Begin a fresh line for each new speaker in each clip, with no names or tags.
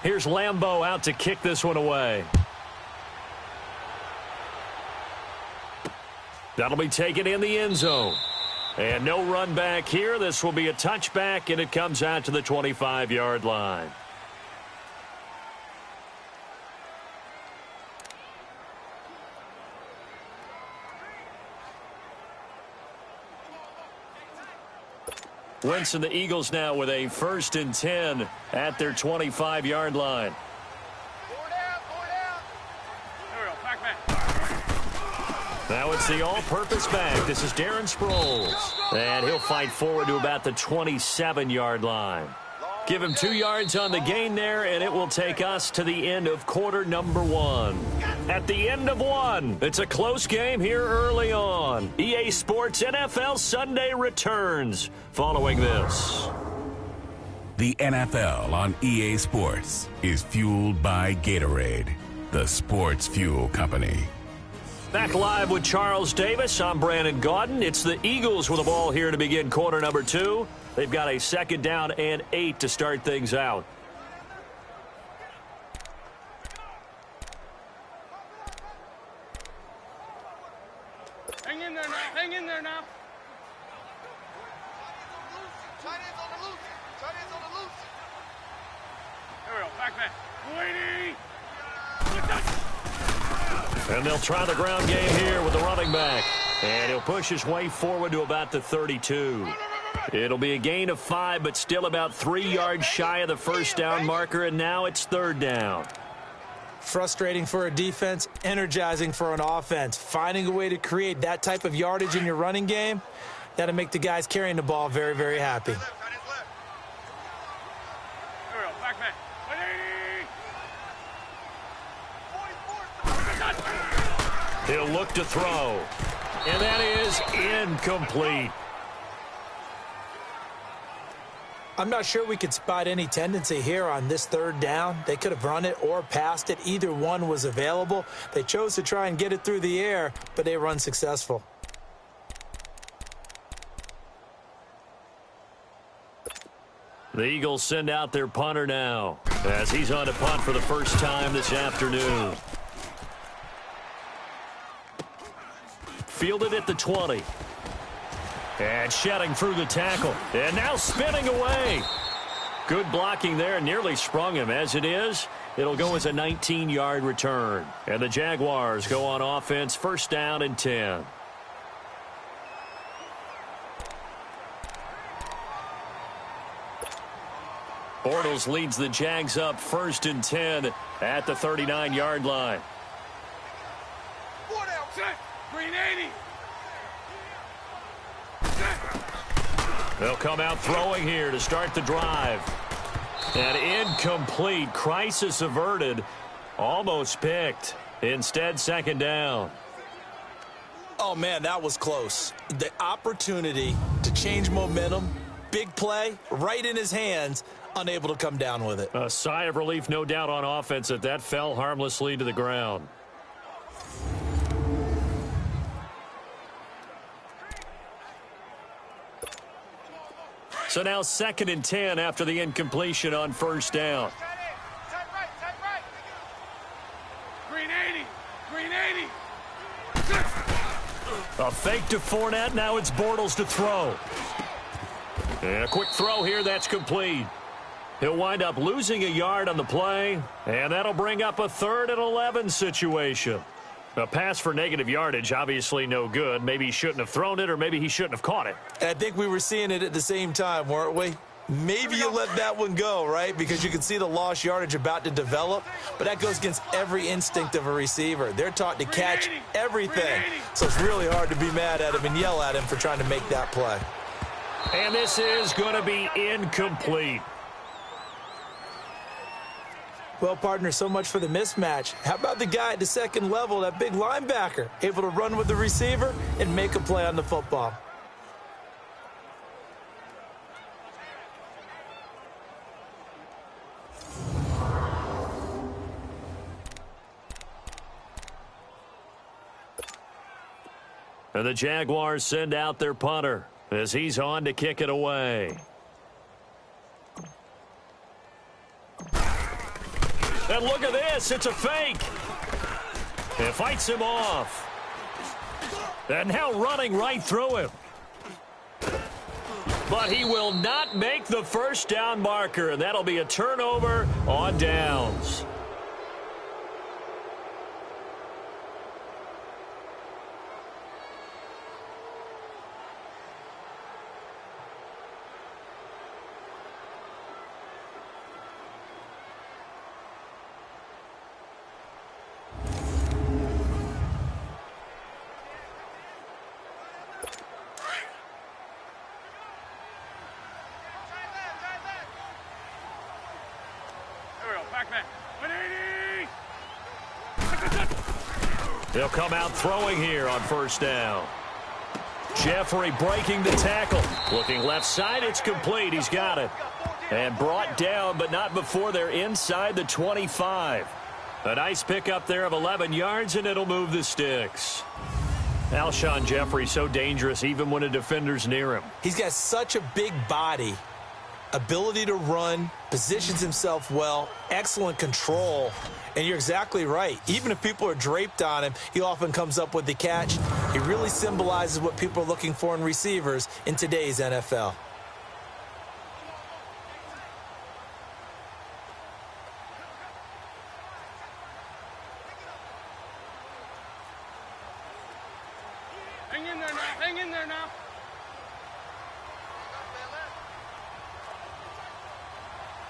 Here's Lambeau out to kick this one away. That'll be taken in the end zone. And no run back here. This will be a touchback, and it comes out to the 25-yard line. Wentz and the Eagles now with a 1st and 10 at their 25-yard line. Now it's the all-purpose back. This is Darren Sproles. And he'll fight forward to about the 27-yard line. Give him 2 yards on the gain there, and it will take us to the end of quarter number 1. At the end of 1, it's a close game here early on. EA Sports NFL Sunday returns following this.
The NFL on EA Sports is fueled by Gatorade, the sports fuel company.
Back live with Charles Davis. I'm Brandon Gaudin. It's the Eagles with the ball here to begin quarter number 2. They've got a 2nd down and 8 to start things out.
Hang in there now. Hang in there now. Tight ends on the loose. Tight ends on the loose. There we go. Back. Waiting.
And they'll try the ground game here with the running back. And he'll push his way forward to about the 32. It'll be a gain of 5, but still about 3 yards shy of the 1st down marker, and now it's 3rd down.
Frustrating for a defense, energizing for an offense. Finding a way to create that type of yardage in your running game, that'll make the guys carrying the ball very, very happy.
He'll look to throw. And that is incomplete.
I'm not sure we could spot any tendency here on this 3rd down. They could have run it or passed it. Either one was available. They chose to try and get it through the air, but they were unsuccessful.
The Eagles send out their punter now as he's on to punt for the first time this afternoon. Fielded at the 20. And shedding through the tackle. And now spinning away. Good blocking there. Nearly sprung him. As it is, it'll go as a 19-yard return. And the Jaguars go on offense, 1st down and 10. Bortles leads the Jags up 1st and 10 at the 39-yard line.
Green 80.
They'll come out throwing here to start the drive. And incomplete. Crisis averted. Almost picked. Instead, 2nd down.
Oh, man, that was close. The opportunity to change momentum, big play, right in his hands, unable to come down with it.
A sigh of relief, no doubt, on offense that fell harmlessly to the ground. So now 2nd and 10 after the incompletion on 1st down.
Tight right. Green 80. Green 80.
A fake to Fournette. Now it's Bortles to throw. And a quick throw here. That's complete. He'll wind up losing a yard on the play. And that'll bring up a 3rd and 11 situation. A pass for negative yardage, obviously no good. Maybe he shouldn't have thrown it, or maybe he shouldn't have caught it.
And I think we were seeing it at the same time, weren't we? Maybe you let that one go, right? Because you can see the lost yardage about to develop. But that goes against every instinct of a receiver. They're taught to catch everything. So it's really hard to be mad at him and yell at him for trying to make that play.
And this is going to be incomplete.
Well, partner, so much for the mismatch. How about the guy at the 2nd level, that big linebacker, able to run with the receiver and make a play on the football?
And the Jaguars send out their punter as he's on to kick it away. And look at this. It's a fake. It fights him off. And now running right through him. But he will not make the first down marker, and that'll be a turnover on downs. They'll come out throwing here on first down. Jeffrey breaking the tackle. Looking left side, it's complete. He's got it. And brought down, but not before they're inside the 25. A nice pickup there of 11 yards, and it'll move the sticks. Alshon Jeffrey so dangerous even when a defender's near him.
He's got such a big body, ability to run, positions himself well, excellent control. And you're exactly right. Even if people are draped on him, he often comes up with the catch. He really symbolizes what people are looking for in receivers in today's NFL.
Hang in there now. Hang in there now.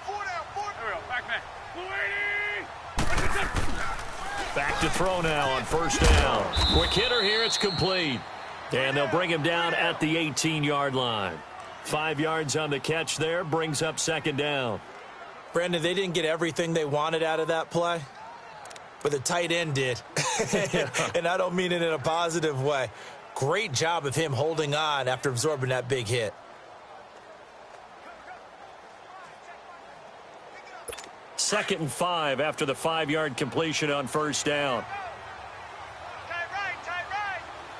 There we go. Back man.
Back to throw now on first down. Quick hitter here. It's complete. And they'll bring him down at the 18-yard line. 5 yards on the catch there. Brings up second down.
Brandon, they didn't get everything they wanted out of that play, but the tight end did. And I don't mean it in a positive way. Great job of him holding on after absorbing that big hit.
Second and 5 after the 5-yard completion on first down.
Tight right.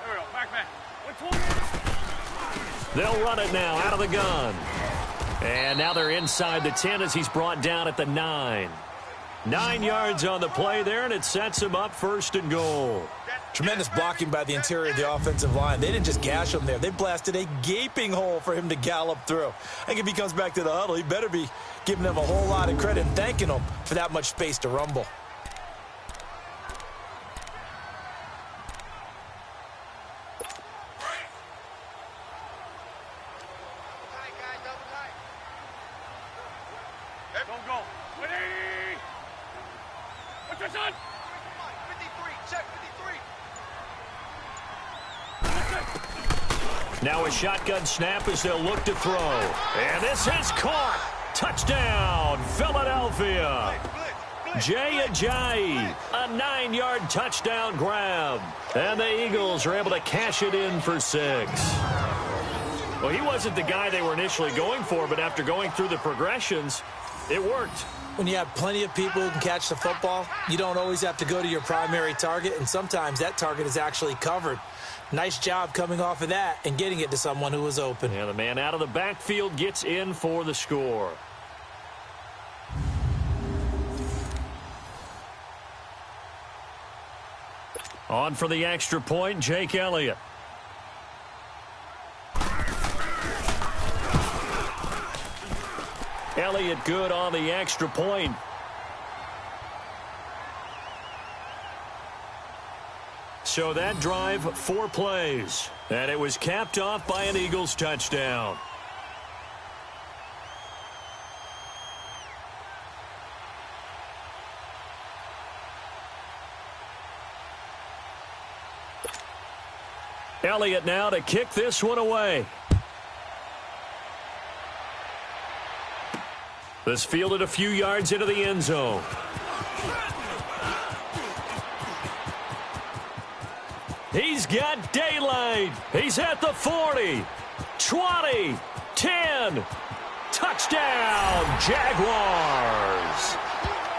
There we go. Back man.
They'll run it now out of the gun. And now they're inside the 10 as he's brought down at the 9. 9 yards on the play there, and it sets him up first and goal.
Tremendous blocking by the interior of the offensive line. They didn't just gash him there. They blasted a gaping hole for him to gallop through. I think if he comes back to the huddle, he better be giving them a whole lot of credit and thanking them for that much space to rumble.
Don't go. 180. What's your son? 53. Check 53.
Now a shotgun snap as they'll look to throw. And this is caught. Touchdown, Philadelphia. Jay Ajayi, a 9-yard touchdown grab. And the Eagles are able to cash it in for 6. Well, he wasn't the guy they were initially going for, but after going through the progressions, it worked.
When you have plenty of people who can catch the football, you don't always have to go to your primary target, and sometimes that target is actually covered. Nice job coming off of that and getting it to someone who was open.
And the man out of the backfield gets in for the score. On for the extra point, Jake Elliott. Elliott good on the extra point. So that drive, 4 plays. And it was capped off by an Eagles touchdown. Elliott now to kick this one away. This fielded a few yards into the end zone. He's got daylight. He's at the 40, 20, 10. Touchdown, Jaguars.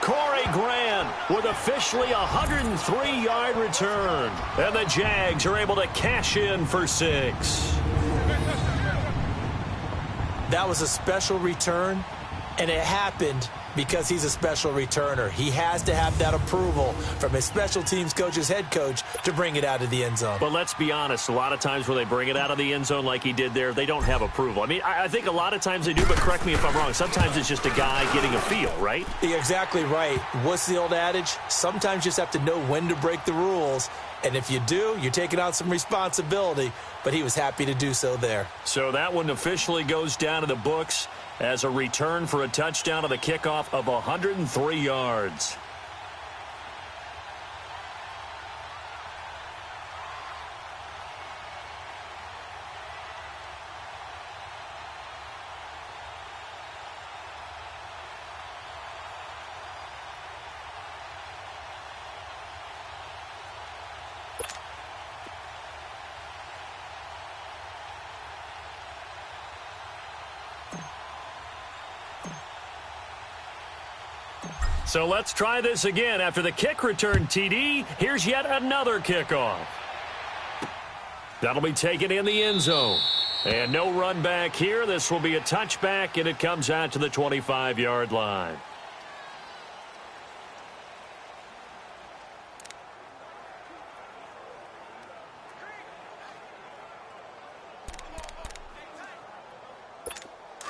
Corey Grant with officially a 103-yard return. And the Jags are able to cash in for 6.
That was a special return, and it happened Because he's a special returner. He has to have that approval from his special teams coach's head coach to bring it out of the end zone.
But let's be honest, a lot of times when they bring it out of the end zone like he did there, they don't have approval. I mean, I think a lot of times they do, but correct me if I'm wrong. Sometimes it's just a guy getting a feel, right?
You're exactly right. What's the old adage? Sometimes you just have to know when to break the rules. And if you do, you're taking on some responsibility. But he was happy to do so there.
So that one officially goes down to the books as a return for a touchdown on the kickoff of 103 yards. So let's try this again. After the kick return TD, here's yet another kickoff. That'll be taken in the end zone. And no run back here. This will be a touchback, and it comes out to the 25-yard line.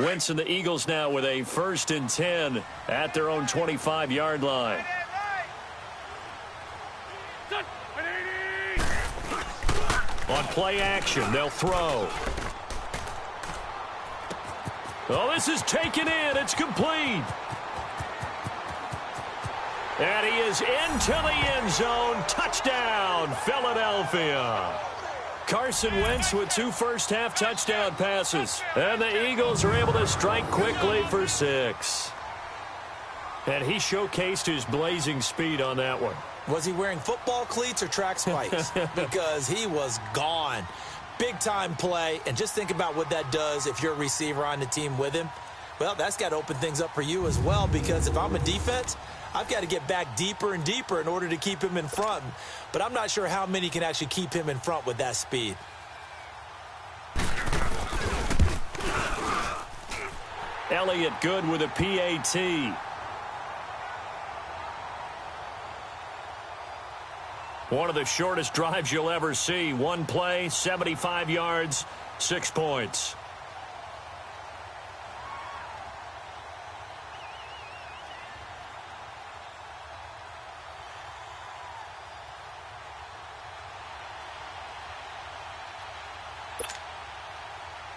Wentz and the Eagles now with a 1st and 10 at their own 25-yard line. On play action, they'll throw. Oh, this is taken in. It's complete. And he is into the end zone. Touchdown, Philadelphia. Carson Wentz with 2 first-half touchdown passes. And the Eagles are able to strike quickly for 6. And he showcased his blazing speed on that one.
Was he wearing football cleats or track spikes? Because he was gone. Big-time play. And just think about what that does if you're a receiver on the team with him. Well, that's got to open things up for you as well, because if I'm a defense, I've got to get back deeper and deeper in order to keep him in front. But I'm not sure how many can actually keep him in front with that speed.
Elliott good with a PAT. One of the shortest drives you'll ever see. One play, 75 yards, 6 points.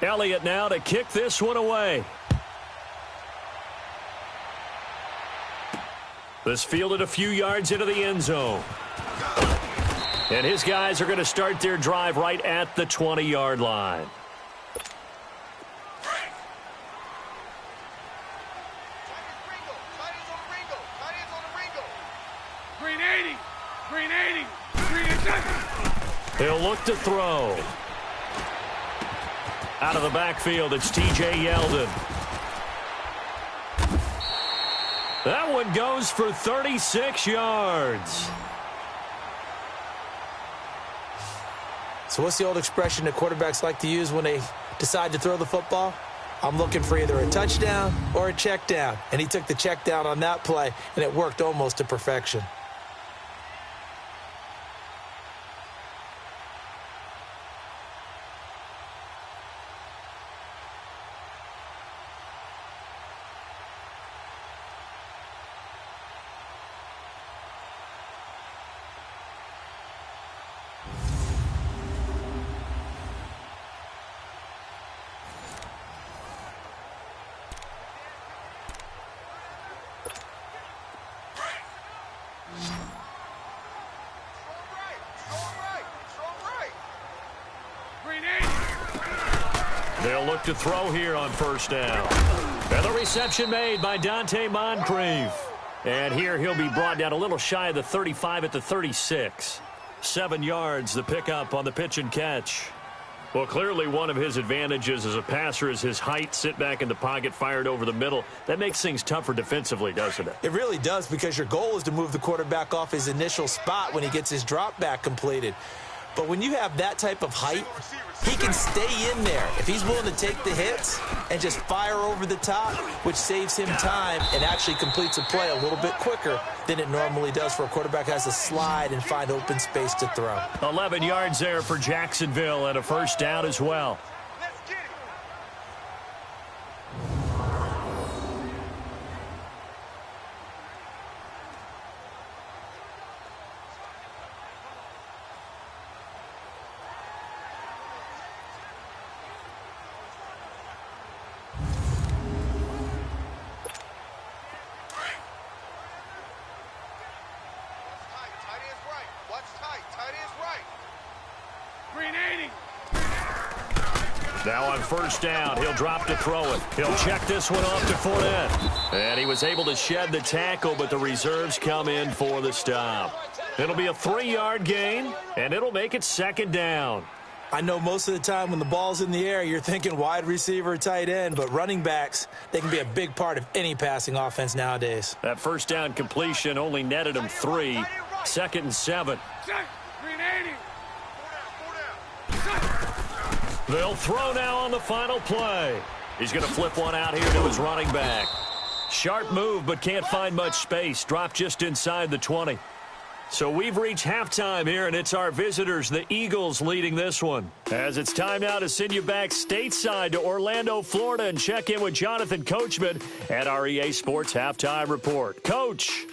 Elliott now to kick this one away. This fielded a few yards into the end zone. And his guys are going to start their drive right at the 20-yard line.
Green 80. Green 80. Green 80.
He'll look to throw. Out of the backfield, it's T.J. Yeldon. That one goes for 36 yards.
So what's the old expression that quarterbacks like to use when they decide to throw the football? I'm looking for either a touchdown or a check down. And he took the check down on that play, and it worked almost to perfection.
They'll look to throw here on 1st down. And the reception made by Dante Moncrief. And here he'll be brought down a little shy of the 35 at the 36. 7 yards, the pickup on the pitch and catch. Well, clearly one of his advantages as a passer is his height, sit back in the pocket, fired over the middle. That makes things tougher defensively, doesn't it?
It really does, because your goal is to move the quarterback off his initial spot when he gets his drop back completed. But when you have that type of height, he can stay in there if he's willing to take the hits and just fire over the top, which saves him time and actually completes a play a little bit quicker than it normally does for a quarterback who has to slide and find open space to throw.
11 yards there for Jacksonville and a first down as well. Now on first down, he'll drop to throw it. He'll check this one off to Fournette. And he was able to shed the tackle, but the reserves come in for the stop. It'll be a 3-yard gain, and it'll make it second down.
I know most of the time when the ball's in the air, you're thinking wide receiver, tight end, but running backs, they can be a big part of any passing offense nowadays.
That first down completion only netted him 3. 2nd and 7. They'll throw now on the final play. He's going to flip one out here to his running back. Sharp move, but can't find much space. Dropped just inside the 20. So we've reached halftime here, and it's our visitors, the Eagles, leading this one. As it's time now to send you back stateside to Orlando, Florida, and check in with Jonathan Coachman at our EA Sports Halftime Report. Coach.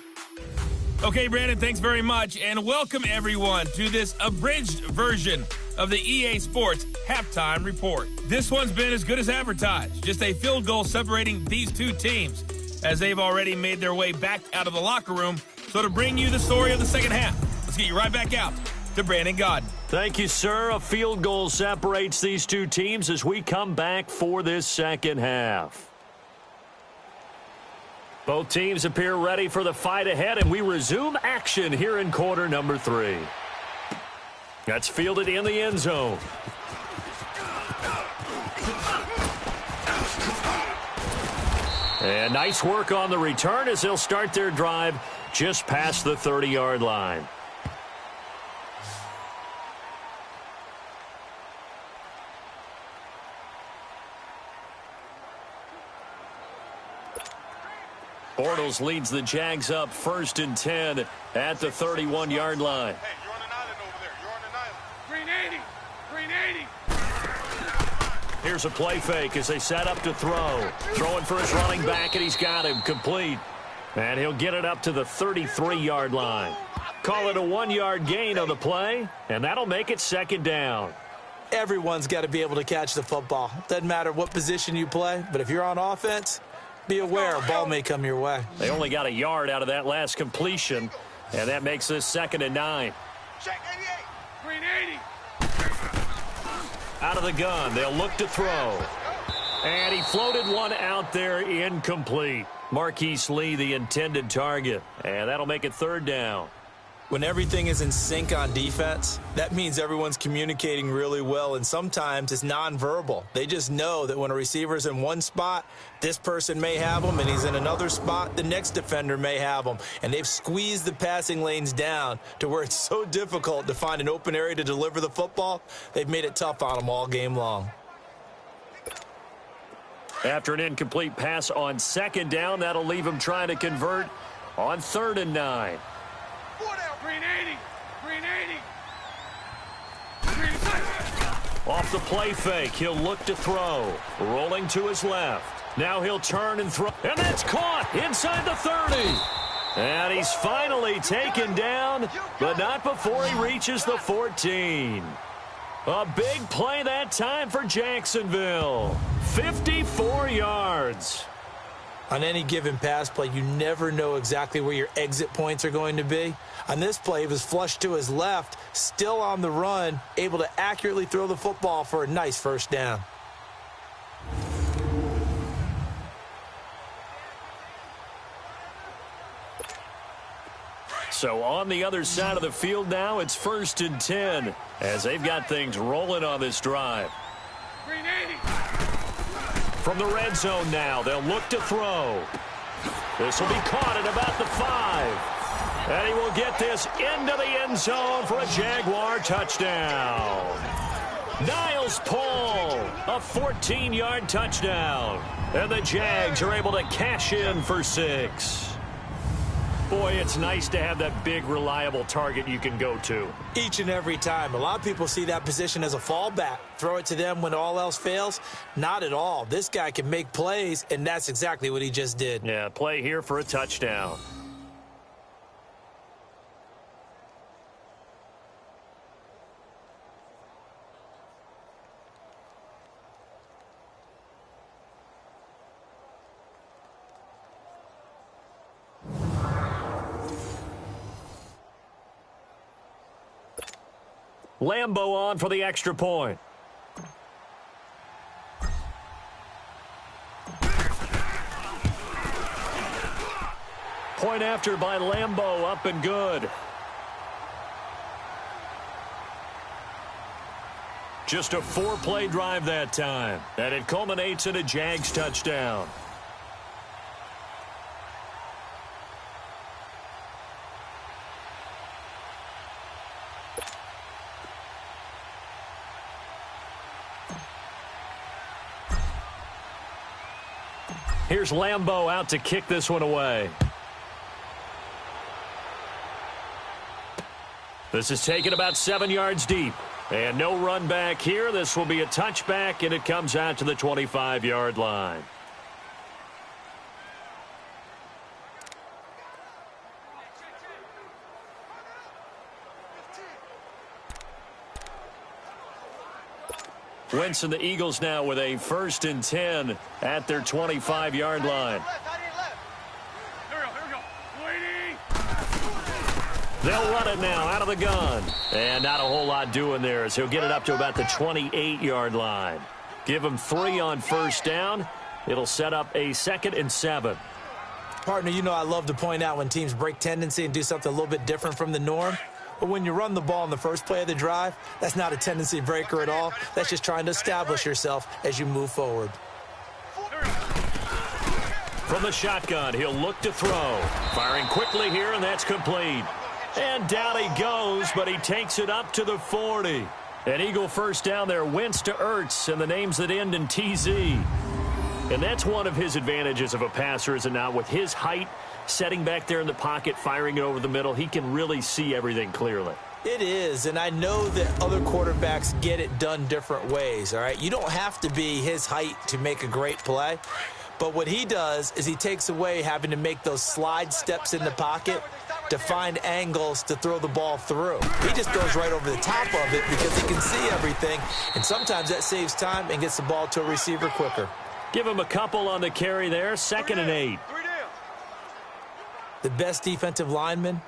Okay, Brandon, thanks very much, and welcome everyone to this abridged version of the EA Sports Halftime Report. This one's been as good as advertised. Just a field goal separating these two teams as they've already made their way back out of the locker room. So to bring you the story of the second half, let's get you right back out to Brandon Godden.
Thank you, sir. A field goal separates these two teams as we come back for this second half. Both teams appear ready for the fight ahead, and we resume action here in quarter number 3. That's fielded in the end zone. And nice work on the return as they'll start their drive just past the 30-yard line. Bortles leads the Jags up 1st and 10 at the 31-yard line.
Hey, you're on an island over there. You're on an island. Green 80. Green 80.
Here's a play fake as they set up to throw. Throwing for his running back, and he's got him complete. And he'll get it up to the 33-yard line. Call it a 1-yard gain on the play, and that'll make it second down.
Everyone's got to be able to catch the football. Doesn't matter what position you play, but if you're on offense, be aware a ball may come your way.
They only got a yard out of that last completion, and that makes this 2nd and 9.
Check 88. Green 80.
Out of the gun, they'll look to throw. And he floated one out there incomplete. Marquise Lee, the intended target, and that'll make it 3rd down.
When everything is in sync on defense, that means everyone's communicating really well, and sometimes it's nonverbal. They just know that when a receiver's in one spot, this person may have him, and he's in another spot, the next defender may have him. And they've squeezed the passing lanes down to where it's so difficult to find an open area to deliver the football. They've made it tough on them all game long.
After an incomplete pass on 2nd down, that'll leave him trying to convert on 3rd and 9.
Green 80. Green 80. Green 80.
Off the play fake, he'll look to throw. Rolling to his left. Now he'll turn and throw. And that's caught inside the 30. And he's finally taken down, but not before he reaches the 14. A big play that time for Jacksonville. 54 yards.
On any given pass play, you never know exactly where your exit points are going to be. On this play, he was flushed to his left, still on the run, able to accurately throw the football for a nice first down.
So on the other side of the field now, it's 1st and 10 as they've got things rolling on this drive.
Green 80.
From the red zone now, they'll look to throw. This will be caught at about the 5. And he will get this into the end zone for a Jaguar touchdown. Niles Paul, a 14-yard touchdown. And the Jags are able to cash in for 6. Boy, it's nice to have that big, reliable target you can go to.
Each and every time. A lot of people see that position as a fallback. Throw it to them when all else fails. Not at all. This guy can make plays, and that's exactly what he just did.
Yeah, play here for a touchdown. Lambo on for the extra point. Point after by Lambo, up and good. Just a 4-play drive that time, and it culminates in a Jags touchdown. Here's Lambo out to kick this one away. This is taken about 7 yards deep. And no run back here. This will be a touchback, and it comes out to the 25-yard line. Wentz and the Eagles now with a 1st and 10 at their 25-yard line. They'll run it now out of the gun. And not a whole lot doing there as he'll get it up to about the 28-yard line. Give him 3 on 1st down. It'll set up a 2nd and 7.
Partner, you know I love to point out when teams break tendency and do something a little bit different from the norm. But when you run the ball in the first play of the drive, that's not a tendency breaker at all. That's just trying to establish yourself as you move forward.
From the shotgun, he'll look to throw. Firing quickly here, and that's complete. And down he goes, but he takes it up to the 40. An Eagle 1st down there, Wentz to Ertz, and the names that end in TZ. And that's one of his advantages of a passer, is it not? With his height, setting back there in the pocket, firing it over the middle, he can really see everything clearly.
It is, and I know that other quarterbacks get it done different ways, all right? You don't have to be his height to make a great play, but what he does is he takes away having to make those slide steps in the pocket to find angles to throw the ball through. He just goes right over the top of it because he can see everything, and sometimes that saves time and gets the ball to a receiver quicker.
Give him a couple on the carry there, 2nd and 8.
The best defensive linemen,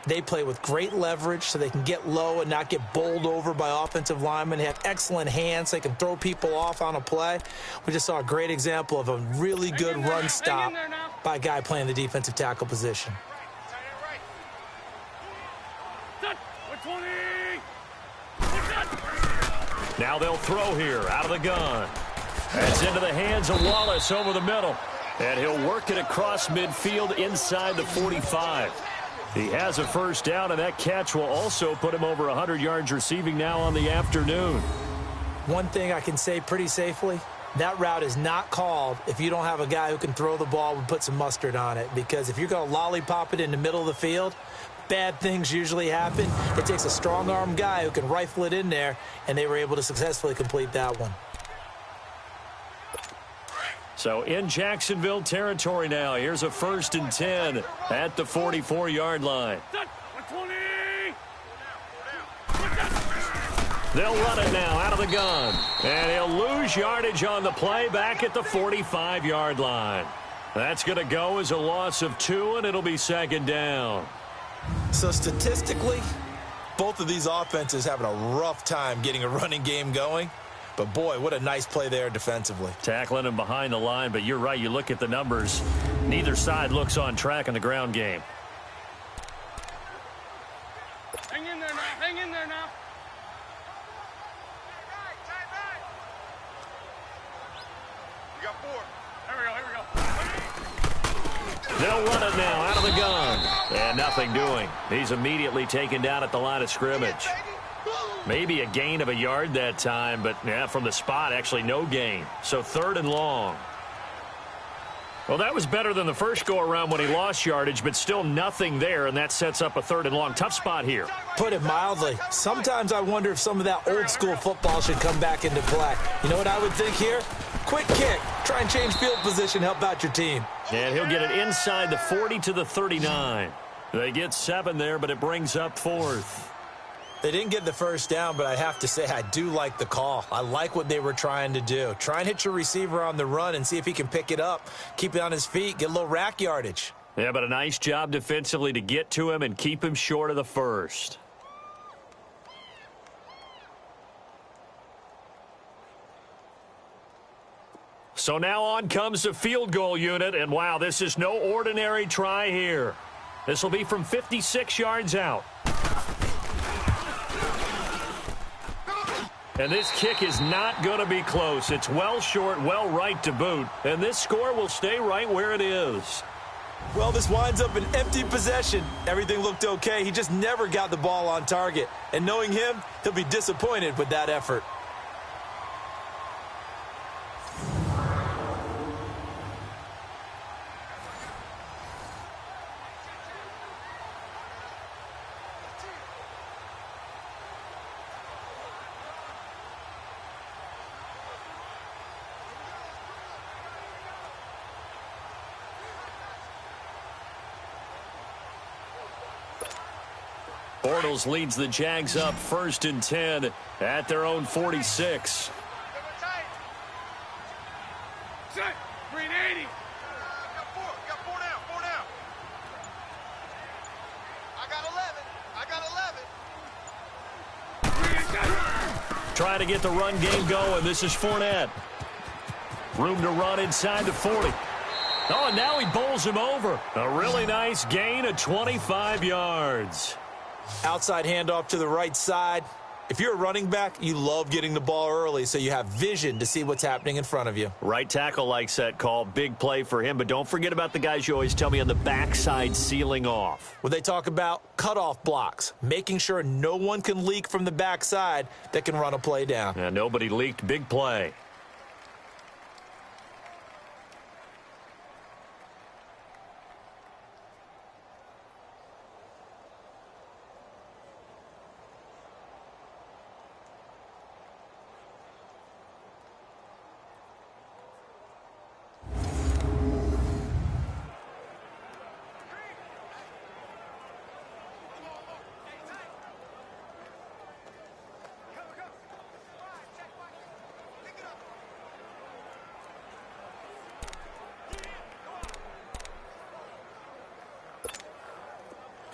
they play with great leverage so they can get low and not get bowled over by offensive linemen. They have excellent hands. They can throw people off on a play. We just saw a great example of a really good run stop by a guy playing the defensive tackle position.
Now they'll throw here out of the gun. That's into the hands of Wallace over the middle. And he'll work it across midfield inside the 45. He has a 1st down, and that catch will also put him over 100 yards receiving now on the afternoon.
One thing I can say pretty safely, that route is not called if you don't have a guy who can throw the ball and put some mustard on it. Because if you're going to lollipop it in the middle of the field, bad things usually happen. It takes a strong-arm guy who can rifle it in there, and they were able to successfully complete that one.
So in Jacksonville territory now, here's a 1st and 10 at the 44-yard line. They'll run it now out of the gun. And he'll lose yardage on the play back at the 45-yard line. That's going to go as a loss of 2, and it'll be 2nd down.
So statistically, both of these offenses having a rough time getting a running game going. But, boy, what a nice play there defensively.
Tackling him behind the line, but you're right. You look at the numbers. Neither side looks on track in the ground game.
Hang in there now. Hang in there now. You got 4. Here we go. Here we go.
They'll run it now out of the gun. And nothing doing. He's immediately taken down at the line of scrimmage. Maybe a gain of a yard that time, but yeah, from the spot, actually no gain. So 3rd and long. Well, that was better than the first go-around when he lost yardage, but still nothing there, and that sets up a 3rd and long. Tough spot here.
Put it mildly. Sometimes I wonder if some of that old-school football should come back into play. You know what I would think here? Quick kick. Try and change field position, help out your team.
And he'll get it inside the 40 to the 39. They get 7 there, but it brings up 4th.
They didn't get the first down, but I have to say I do like the call. I like what they were trying to do. Try and hit your receiver on the run and see if he can pick it up. Keep it on his feet, get a little rack yardage.
Yeah, but a nice job defensively to get to him and keep him short of the first. So now on comes the field goal unit, and wow, this is no ordinary try here. This will be from 56 yards out. And this kick is not going to be close. It's well short, well right to boot. And this score will stay right where it is.
Well, this winds up an empty possession. Everything looked okay. He just never got the ball on target. And knowing him, he'll be disappointed with that effort.
Bortles leads the Jags up 1st and 10 at their own 46.
Set. Green 80. Got four down. I got 11.
Trying to get the run game going. This is Fournette. Room to run inside the 40. Oh, and now he bowls him over. A really nice gain of 25 yards.
Outside handoff to the right side. If you're a running back, you love getting the ball early so you have vision to see what's happening in front of you.
Right tackle likes that call. Big play for him. But don't forget about the guys you always tell me on the backside sealing off.
When they talk about cutoff blocks, making sure no one can leak from the backside that can run a play down.
Yeah, nobody leaked. Big play.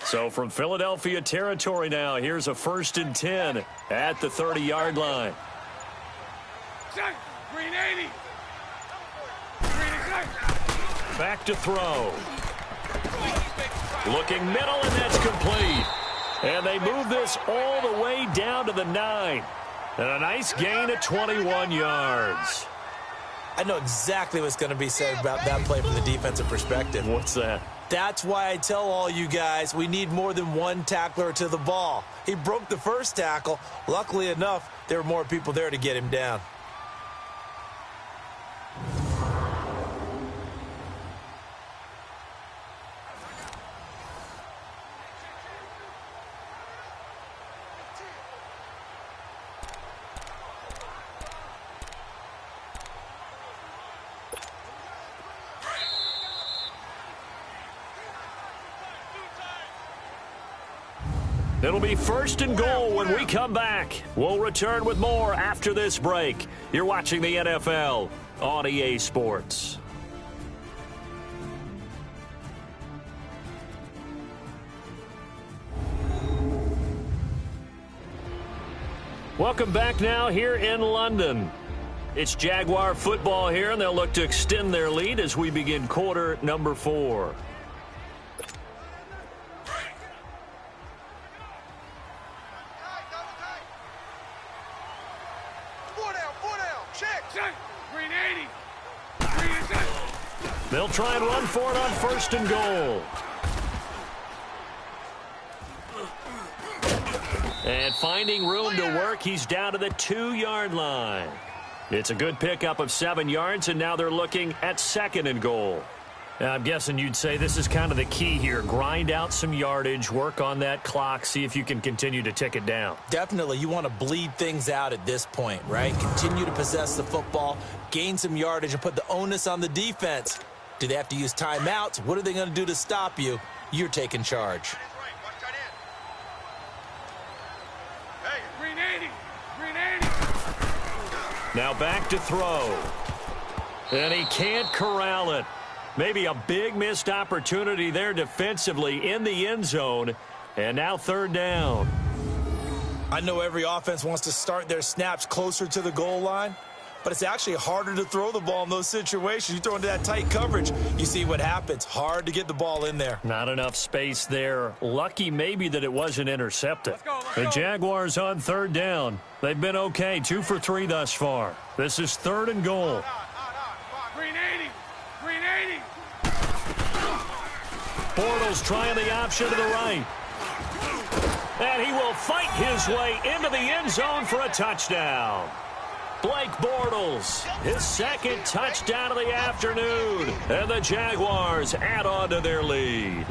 So from Philadelphia territory now, here's a 1st and 10 at the 30-yard line.
Set. Green 80. Green set.
Back to throw. Looking middle, and that's complete. And they move this all the way down to the 9. And a nice gain of 21 yards.
I know exactly what's going to be said about that play from the defensive perspective.
What's that?
That's why I tell all you guys we need more than one tackler to the ball. He broke the first tackle. Luckily enough, there were more people there to get him down.
It'll be 1st and goal when we come back. We'll return with more after this break. You're watching the NFL on EA Sports. Welcome back now here in London. It's Jaguar football here, and they'll look to extend their lead as we begin quarter number 4. They'll try and run for it on 1st and goal. And finding room to work, he's down to the 2-yard line. It's a good pickup of 7 yards, and now they're looking at 2nd and goal. I'm guessing you'd say this is kind of the key here. Grind out some yardage, work on that clock, see if you can continue to tick it down.
Definitely. You want to bleed things out at this point, right? Continue to possess the football, gain some yardage, and put the onus on the defense. Do they have to use timeouts? What are they going to do to stop you? You're taking charge.
Now back to throw. And he can't corral it. Maybe a big missed opportunity there defensively in the end zone. And now 3rd down.
I know every offense wants to start their snaps closer to the goal line, but it's actually harder to throw the ball in those situations. You throw into that tight coverage, you see what happens. Hard to get the ball in there.
Not enough space there. Lucky maybe that it wasn't intercepted. The Jaguars on 3rd down. They've been okay, 2 for 3 thus far. This is 3rd and goal. Bortles trying the option to the right. And he will fight his way into the end zone for a touchdown. Blake Bortles, his 2nd touchdown of the afternoon. And the Jaguars add on to their lead.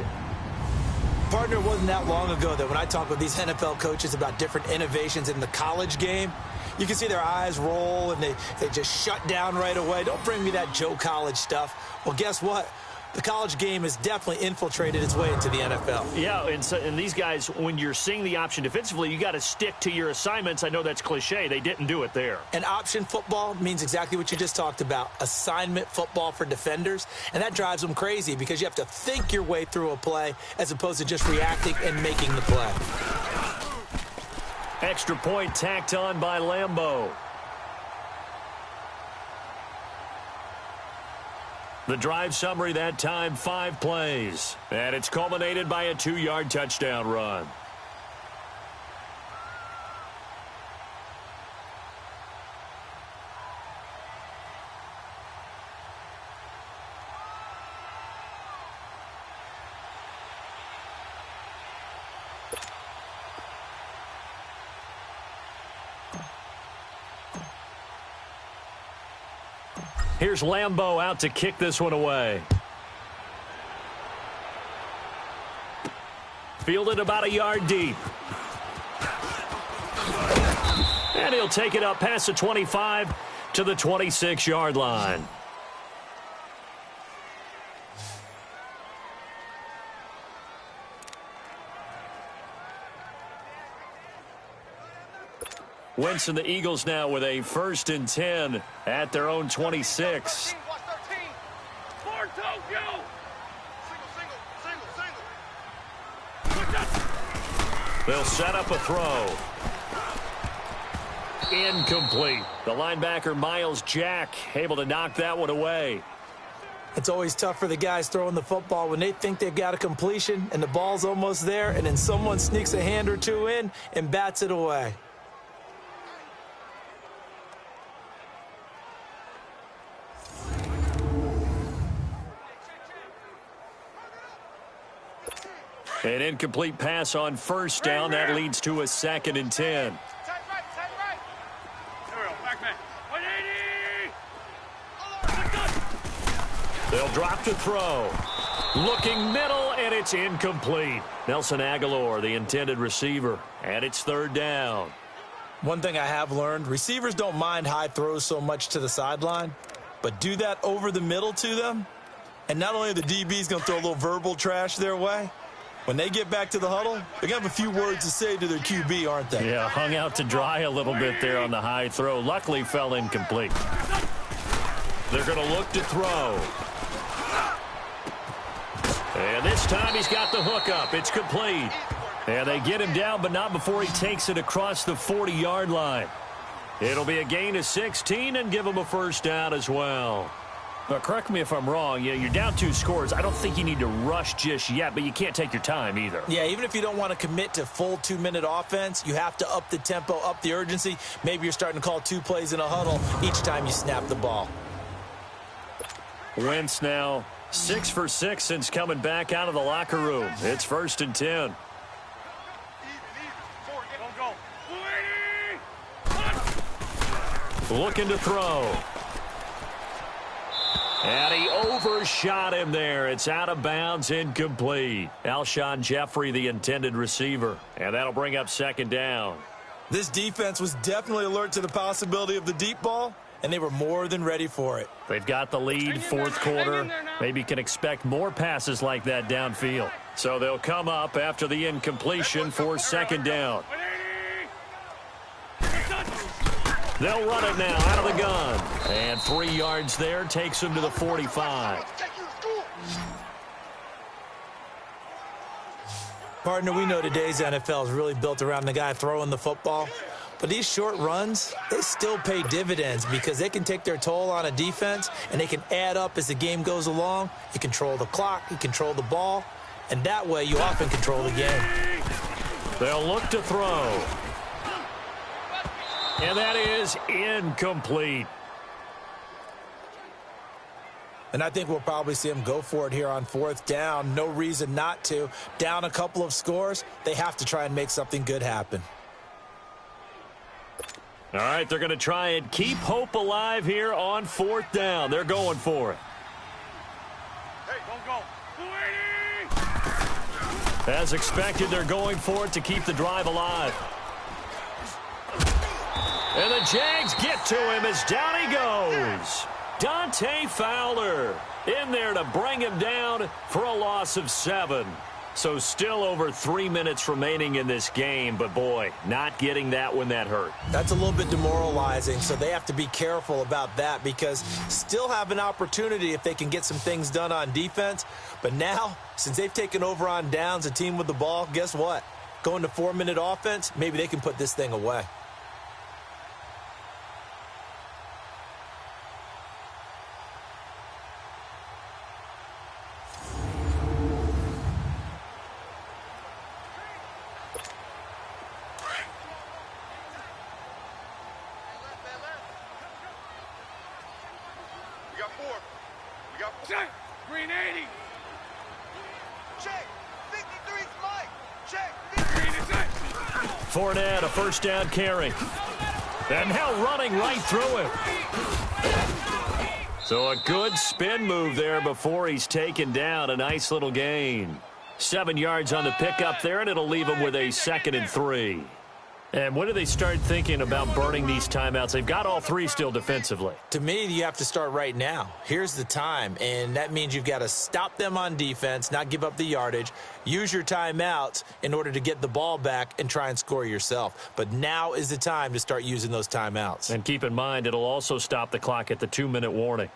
Partner, it wasn't that long ago that when I talk with these NFL coaches about different innovations in the college game, you can see their eyes roll and they just shut down right away. Don't bring me that Joe College stuff. Well, guess what? The college game has definitely infiltrated its way into the NFL.
Yeah, and these guys, when you're seeing the option defensively, you got to stick to your assignments. I know that's cliche. They didn't do it there.
And option football means exactly what you just talked about, assignment football for defenders. And that drives them crazy because you have to think your way through a play as opposed to just reacting and making the play.
Extra point tacked on by Lambeau. The drive summary that time, 5 plays. And it's culminated by a 2-yard touchdown run. Here's Lambeau out to kick this one away. Fielded about a yard deep. And he'll take it up past the 25 to the 26-yard line. Wentz and the Eagles now with a 1st and 10 at their own 26. They'll set up a throw. Incomplete. The linebacker, Miles Jack, able to knock that one away.
It's always tough for the guys throwing the football when they think they've got a completion and the ball's almost there, and then someone sneaks a hand or two in and bats it away.
An incomplete pass on 1st down. That leads to a 2nd and 10. They'll drop to throw. Looking middle, and it's incomplete. Nelson Aguilar, the intended receiver, and it's 3rd down.
One thing I have learned, receivers don't mind high throws so much to the sideline, but do that over the middle to them, and not only are the DBs going to throw a little verbal trash their way, when they get back to the huddle, they're going to have a few words to say to their QB, aren't they?
Yeah, hung out to dry a little bit there on the high throw. Luckily, fell incomplete. They're going to look to throw. And this time he's got the hook up. It's complete. And they get him down, but not before he takes it across the 40-yard line. It'll be a gain of 16 and give him a 1st down as well. But correct me if I'm wrong. You're down 2 scores. I don't think you need to rush just yet, but you can't take your time either.
Yeah, even if you don't want to commit to full 2-minute offense, you have to up the tempo, up the urgency. Maybe you're starting to call 2 plays in a huddle each time you snap the ball.
Wentz now 6 for 6 since coming back out of the locker room. It's 1st and 10. Looking to throw. And he overshot him there. It's out of bounds, incomplete. Alshon Jeffrey, the intended receiver. And that'll bring up 2nd down.
This defense was definitely alert to the possibility of the deep ball, and they were more than ready for it.
They've got the lead, 4th quarter. Maybe can expect more passes like that downfield. So they'll come up after the incompletion for 2nd down. They'll run it now out of the gun. And 3 yards there takes them to the 45.
Partner, we know today's NFL is really built around the guy throwing the football. But these short runs, they still pay dividends because they can take their toll on a defense, and they can add up as the game goes along. You control the clock, you control the ball, and that way you often control the game.
They'll look to throw. And that is incomplete.
And I think we'll probably see him go for it here on 4th down. No reason not to. Down a couple of scores, they have to try and make something good happen.
All right, they're going to try and keep hope alive here on 4th down. They're going for it.
Hey, don't go.
As expected, they're going for it to keep the drive alive. And the Jags get to him as down he goes. Dante Fowler in there to bring him down for a loss of 7. So still over 3 minutes remaining in this game, but boy, not getting that when that hurt.
That's a little bit demoralizing, so they have to be careful about that because still have an opportunity if they can get some things done on defense. But now, since they've taken over on downs, a team with the ball, guess what? Going to 4-minute offense, maybe they can put this thing away.
Check. Green 80. Check. 53's Mike. Check. Green is it.
Fournette, a 1st down carry. And now running right through him. So a good spin move there before he's taken down. A nice little gain. 7 yards on the pickup there, and it'll leave him with a 2nd and 3. And when do they start thinking about burning these timeouts? They've got all 3 still defensively.
To me, you have to start right now. Here's the time, and that means you've got to stop them on defense, not give up the yardage, use your timeouts in order to get the ball back and try and score yourself. But now is the time to start using those timeouts.
And keep in mind, it'll also stop the clock at the 2-minute warning.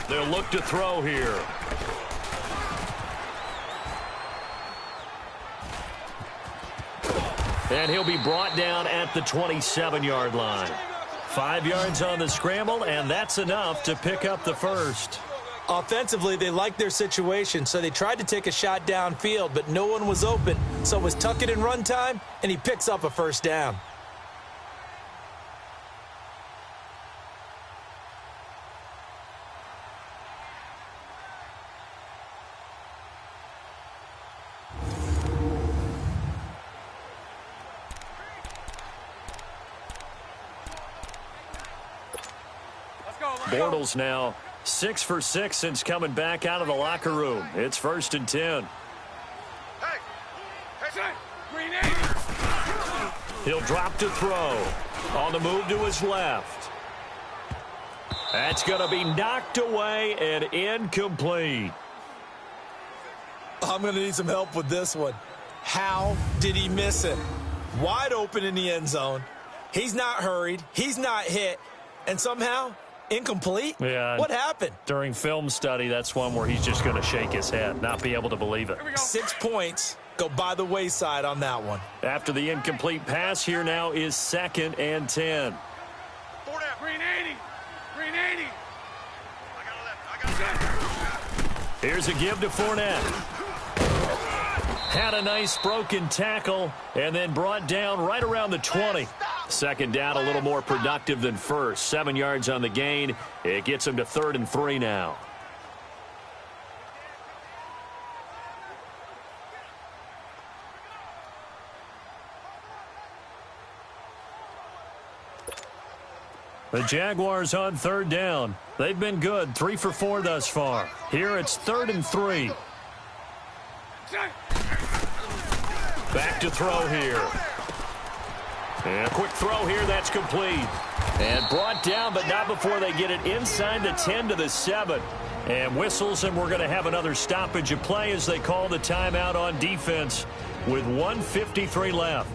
They'll look to throw here. And he'll be brought down at the 27-yard line. 5 yards on the scramble, and that's enough to pick up the first.
Offensively, they liked their situation, so they tried to take a shot downfield, but no one was open. So it was tuck it and run time, and he picks up a 1st down.
Bortles now 6 for 6 since coming back out of the locker room. It's 1st and 10. He'll drop to throw. On the move to his left. That's going to be knocked away and incomplete.
I'm going to need some help with this one. How did he miss it? Wide open in the end zone. He's not hurried. He's not hit. And somehow Incomplete?
Yeah.
What happened?
During film study, that's one where he's just going to shake his head, not be able to believe it.
6 points go by the wayside on that one.
After the incomplete pass, here now is 2nd and 10.
Green 80. Green 80. I got left.
Here's a give to Fournette. Had a nice broken tackle and then brought down right around the 20. Second down a little more productive than first. 7 yards on the gain. It gets him to 3rd and 3 now. The Jaguars on 3rd down. They've been good, 3 for 4 thus far. Here it's 3rd and 3. Back to throw here. And a quick throw here, that's complete. And brought down, but not before they get it inside the 10 to the 7. And whistles, and we're going to have another stoppage of play as they call the timeout on defense with 1:53 left.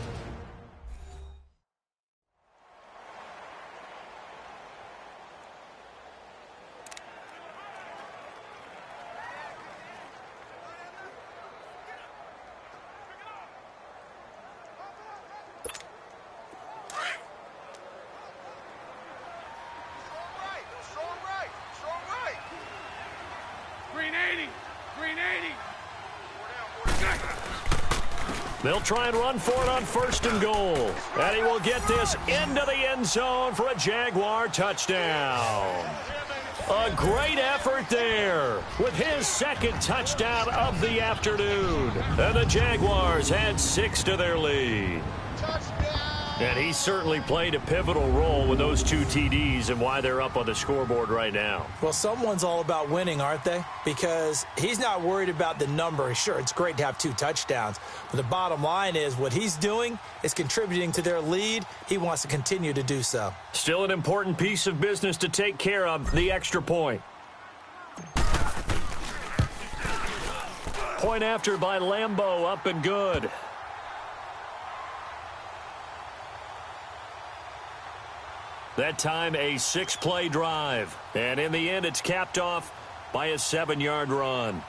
They'll try and run for it on 1st and goal. And he will get this into the end zone for a Jaguar touchdown. A great effort there with his 2nd touchdown of the afternoon. And the Jaguars add 6 to their lead. And he certainly played a pivotal role with those 2 TDs and why they're up on the scoreboard right now.
Well, someone's all about winning, aren't they? Because he's not worried about the number. Sure, it's great to have 2 touchdowns. But the bottom line is what he's doing is contributing to their lead. He wants to continue to do so.
Still an important piece of business to take care of, the extra point. Point after by Lambeau, up and good. That time a 6-play drive. And in the end, it's capped off by a 7-yard run.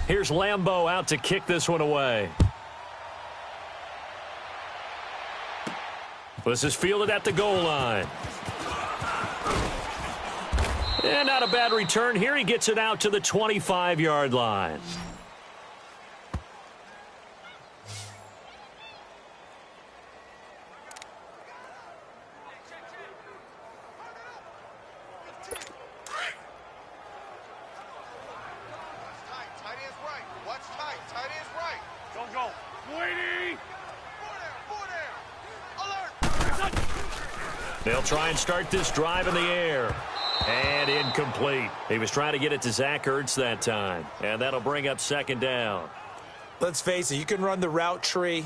Here's Lambeau out to kick this one away. This is fielded at the goal line. And not a bad return here. He gets it out to the 25-yard line. They'll try and start this drive in the air. And incomplete. He was trying to get it to Zach Ertz that time. And that'll bring up 2nd down.
Let's face it, you can run the route tree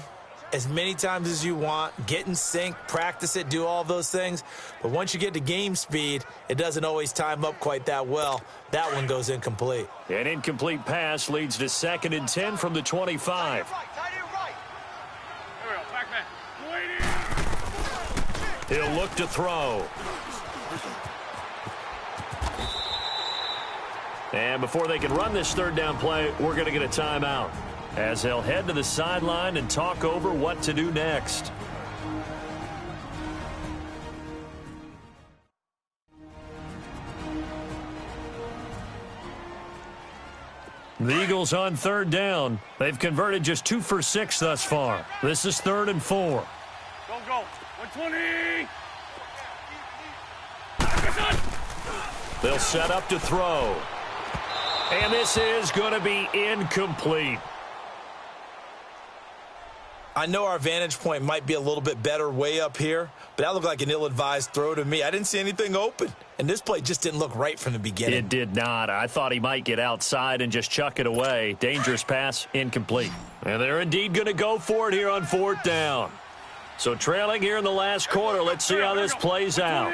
as many times as you want, get in sync, practice it, do all those things. But once you get to game speed, it doesn't always time up quite that well. That one goes incomplete.
An incomplete pass leads to 2nd and 10 from the 25. He'll look to throw. And before they can run this 3rd down play, we're going to get a timeout as they'll head to the sideline and talk over what to do next. The Eagles on 3rd down. They've converted just 2 for 6 thus far. This is 3rd and 4.
Go. 120.
They'll set up to throw. And this is going to be incomplete.
I know our vantage point might be a little bit better way up here, but that looked like an ill-advised throw to me. I didn't see anything open, and this play just didn't look right from the beginning.
It did not. I thought he might get outside and just chuck it away. Dangerous pass, incomplete. And they're indeed going to go for it here on 4th down. So trailing here in the last quarter. Let's see how this plays out.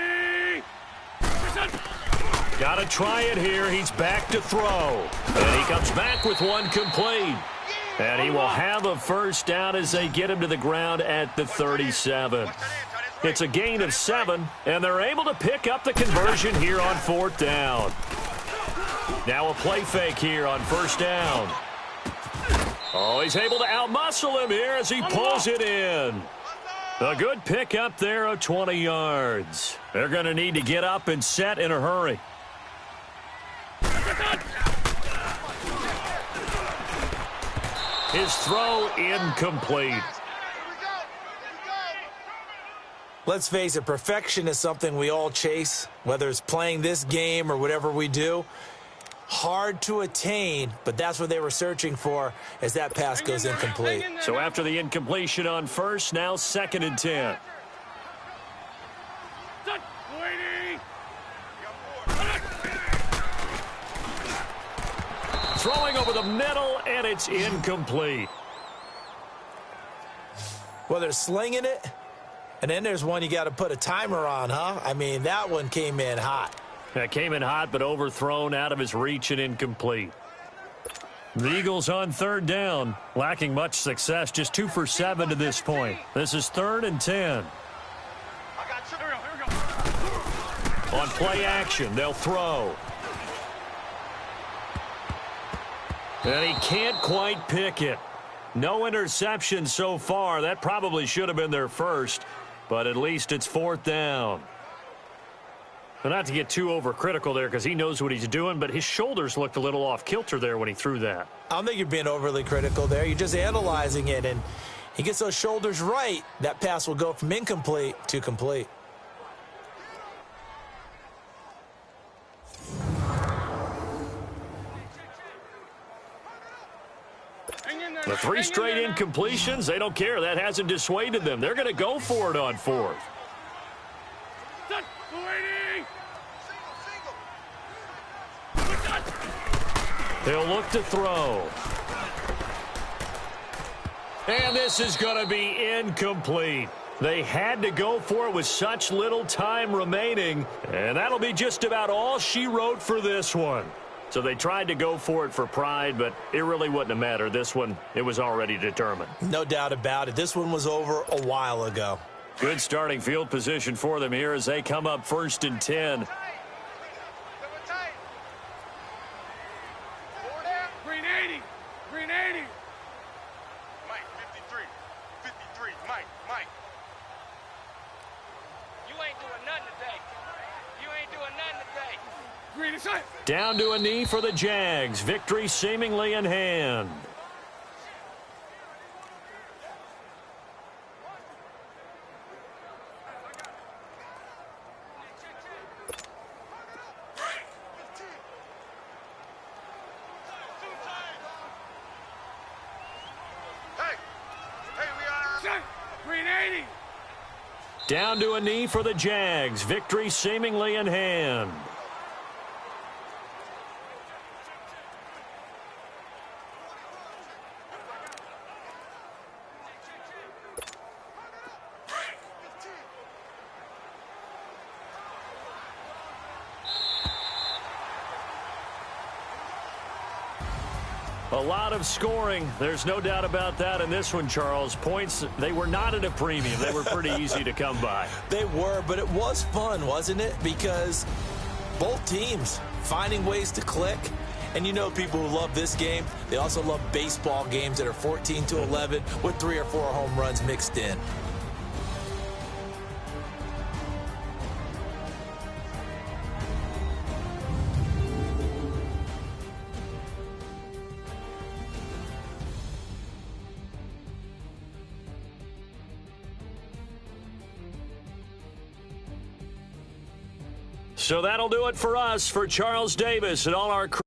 Got to try it here. He's back to throw. And he comes back with one complete. And he will have a first down as they get him to the ground at the 37. It's a gain of 7, and they're able to pick up the conversion here on 4th down. Now a play fake here on 1st down. Oh, he's able to outmuscle him here as he pulls it in. A good pick up there of 20 yards. They're going to need to get up and set in a hurry. His throw incomplete.
Let's face it, perfection is something we all chase, whether it's playing this game or whatever we do. Hard to attain, but that's what they were searching for as that pass goes incomplete.
So after the incompletion on 1st, now 2nd and 10. Throwing over the middle, and it's incomplete.
Well, they're slinging it, and then there's one you got to put a timer on, huh? I mean, that one came in hot.
That came in hot, but overthrown out of his reach and incomplete. The Eagles on 3rd down, lacking much success, just 2 for 7 to this point. This is 3rd and 10. On play action, they'll throw. And he can't quite pick it. No interception so far. That probably should have been their first, but at least it's 4th down. Well, not to get too overcritical there because he knows what he's doing, but his shoulders looked a little off kilter there when he threw that.
I don't think you're being overly critical there. You're just analyzing it, and he gets those shoulders right. That pass will go from incomplete to complete.
The 3 straight incompletions, they don't care. That hasn't dissuaded them. They're going to go for it on 4th. They'll look to throw. And this is going to be incomplete. They had to go for it with such little time remaining, and that'll be just about all she wrote for this one. So they tried to go for it for pride, but it really wouldn't have mattered. This one, it was already determined.
No doubt about it. This one was over a while ago.
Good starting field position for them here as they come up 1st and 10.
Green 80. Green 80. Mike, 53. 53. Mike. You ain't doing nothing today. You ain't doing nothing today. Green inside.
Down to a knee for the Jags. Victory seemingly in hand.
Green 80.
Down to a knee for the Jags. Victory seemingly in hand. A lot of scoring. There's no doubt about that in this one, Charles. Points, they were not at a premium. They were pretty easy to come by.
They were, but it was fun, wasn't it? Because both teams finding ways to click. And you know people who love this game, they also love baseball games that are 14-11 with 3 or 4 home runs mixed in.
So that'll do it for us. For Charles Davis and all our crew.